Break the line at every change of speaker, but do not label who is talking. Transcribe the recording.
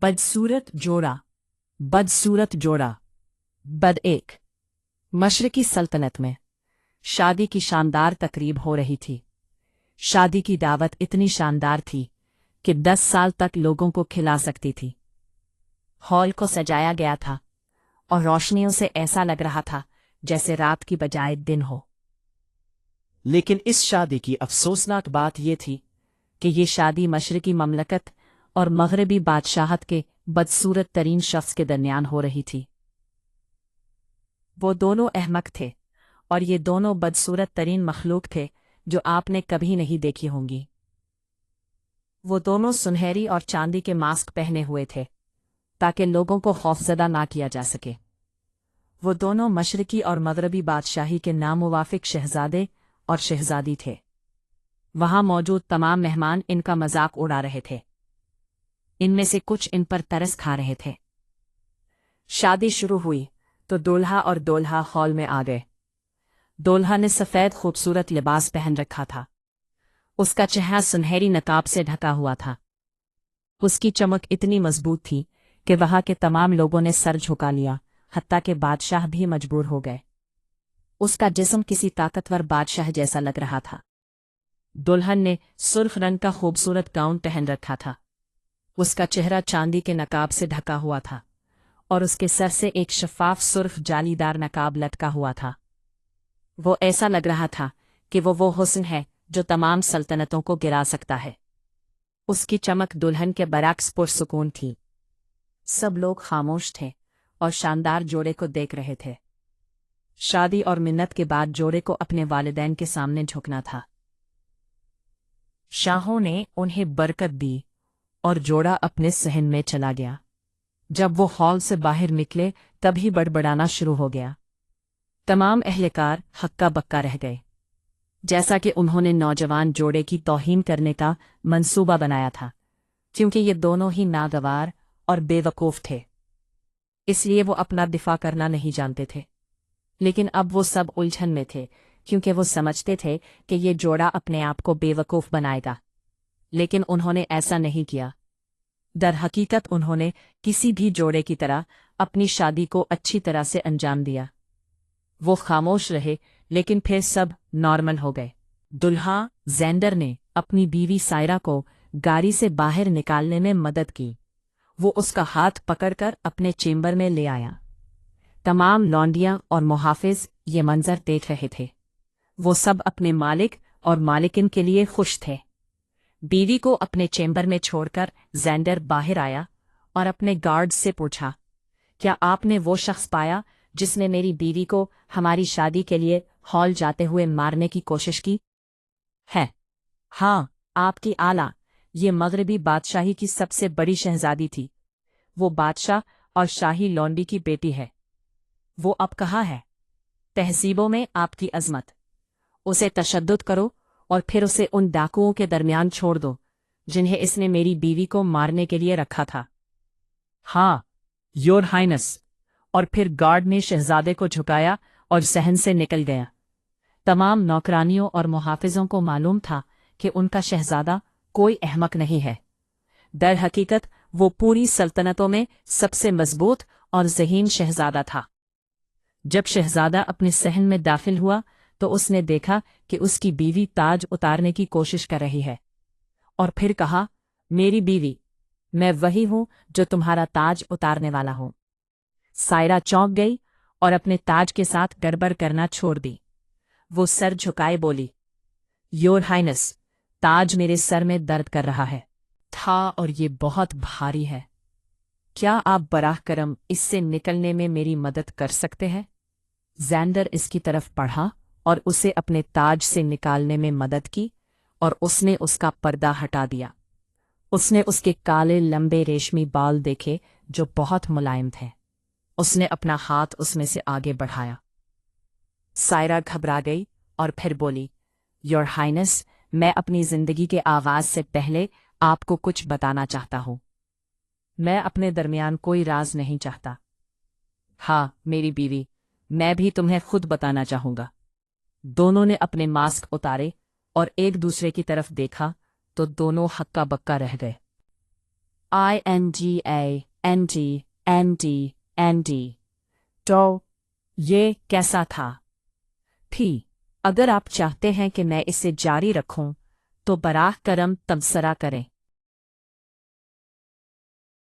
बदसूरत जोड़ा। बदसूरत जोड़ा। बद एक। मशरकी सल्तनत में शादी की शानदार तकरीब हो रही थी। शादी की दावत इतनी शानदार थी कि 10 साल तक लोगों को खिला सकती थी। हॉल को सजाया गया था और रोशनियों से ऐसा लग रहा था जैसे रात की बजाय दिन हो। लेकिन इस शादी की अफसोसनाक बात यह थी कि ये शादी मशरकी ममलकत और मगरबी बादशाहत के बदसूरत तरीन शख्स के दरमियान हो रही थी। वो दोनों अहमक थे और ये दोनों बदसूरत तरीन मखलूक थे जो आपने कभी नहीं देखी होंगी। वो दोनों सुनहरी और चांदी के मास्क पहने हुए थे ताकि लोगों को खौफजदा ना किया जा सके। वो दोनों मशरकी और मगरबी बादशाही के नामुवाफिक शहजादे और शहजादी थे। वहां मौजूद तमाम मेहमान इनका मजाक उड़ा रहे थे। इनमें से कुछ इन पर तरस खा रहे थे। शादी शुरू हुई तो दूल्हा और दूल्हा हॉल में आ गए। दूल्हा ने सफ़ेद खूबसूरत लिबास पहन रखा था। उसका चेहरा सुनहरी नकाब से ढका हुआ था। उसकी चमक इतनी मजबूत थी कि वहां के तमाम लोगों ने सर झुका लिया, हत्ता के बादशाह भी मजबूर हो गए। उसका जिस्म किसी ताकतवर बादशाह जैसा लग रहा था। दुल्हन ने सुर्ख रंग का खूबसूरत गाउन पहन रखा था। उसका चेहरा चांदी के नकाब से ढका हुआ था और उसके सर से एक शफाफ सुर्ख जालीदार नकाब लटका हुआ था। वो ऐसा लग रहा था कि वो हुस्न है जो तमाम सल्तनतों को गिरा सकता है। उसकी चमक दुल्हन के बरक्स पुरसुकून थी। सब लोग खामोश थे और शानदार जोड़े को देख रहे थे। शादी और मिन्नत के बाद जोड़े को अपने वालिदैन के सामने झुकना था। शाहों ने उन्हें बरकत दी और जोड़ा अपने सहन में चला गया। जब वो हॉल से बाहर निकले तभी बड़बड़ाना शुरू हो गया। तमाम अहलकार हक्का बक्का रह गए, जैसा कि उन्होंने नौजवान जोड़े की तौहीन करने का मंसूबा बनाया था, क्योंकि ये दोनों ही नागवार और बेवकूफ़ थे। इसलिए वो अपना दिफा करना नहीं जानते थे। लेकिन अब वो सब उलझन में थे, क्योंकि वो समझते थे कि ये जोड़ा अपने आप को बेवकूफ़ बनाएगा। लेकिन उन्होंने ऐसा नहीं किया। दर हकीकत उन्होंने किसी भी जोड़े की तरह अपनी शादी को अच्छी तरह से अंजाम दिया। वो खामोश रहे, लेकिन फिर सब नॉर्मल हो गए। दुल्हा ज़ेंडर ने अपनी बीवी सायरा को गाड़ी से बाहर निकालने में मदद की। वो उसका हाथ पकड़कर अपने चेंबर में ले आया। तमाम लौंडियां और मुहाफिज ये मंजर देख रहे थे। वो सब अपने मालिक और मालिकिन के लिए खुश थे। बीवी को अपने चेंबर में छोड़कर ज़ेंडर बाहर आया और अपने गार्ड से पूछा, क्या आपने वो शख्स पाया जिसने मेरी बीवी को हमारी शादी के लिए हॉल जाते हुए मारने की कोशिश की है? हाँ, आपकी आला, ये मगरबी बादशाही की सबसे बड़ी शहजादी थी। वो बादशाह और शाही लौंडी की बेटी है। वो अब कहाँ है? तहसीबों में आपकी अजमत। उसे तशद्दुद करो और फिर उसे उन डाकुओं के दरमियान छोड़ दो जिन्हें इसने मेरी बीवी को मारने के लिए रखा था। हाँ, योर हाइनेस। और फिर गार्ड ने शहजादे को झुकाया और सहन से निकल गया। तमाम नौकरानियों और मुहाफिजों को मालूम था कि उनका शहजादा कोई अहमक नहीं है। दर हकीकत वो पूरी सल्तनतों में सबसे मजबूत और ज़हीन शहजादा था। जब शहजादा अपने सहन में दाखिल हुआ तो उसने देखा कि उसकी बीवी ताज उतारने की कोशिश कर रही है, और फिर कहा, मेरी बीवी, मैं वही हूं जो तुम्हारा ताज उतारने वाला हूं। सायरा चौंक गई और अपने ताज के साथ गड़बड़ करना छोड़ दी। वो सर झुकाए बोली, योर हाइनेस, ताज मेरे सर में दर्द कर रहा है था और ये बहुत भारी है। क्या आप बराह करम इससे निकलने में मेरी मदद कर सकते हैं? ज़ेंडर इसकी तरफ बढ़ा और उसे अपने ताज से निकालने में मदद की और उसने उसका पर्दा हटा दिया। उसने उसके काले लंबे रेशमी बाल देखे जो बहुत मुलायम थे। उसने अपना हाथ उसमें से आगे बढ़ाया। सायरा घबरा गई और फिर बोली, योर हाइनेस, मैं अपनी जिंदगी के आगाज से पहले आपको कुछ बताना चाहता हूं। मैं अपने दरमियान कोई राज नहीं चाहता। हाँ, मेरी बीवी, मैं भी तुम्हें खुद बताना चाहूंगा। दोनों ने अपने मास्क उतारे और एक दूसरे की तरफ देखा तो दोनों हक्का बक्का रह गए। INGANDND تو یہ کیسا تھا؟ تھی۔ اگر آپ چاہتے ہیں کہ میں اسے جاری رکھوں تو براہ کرم تبصرہ کریں۔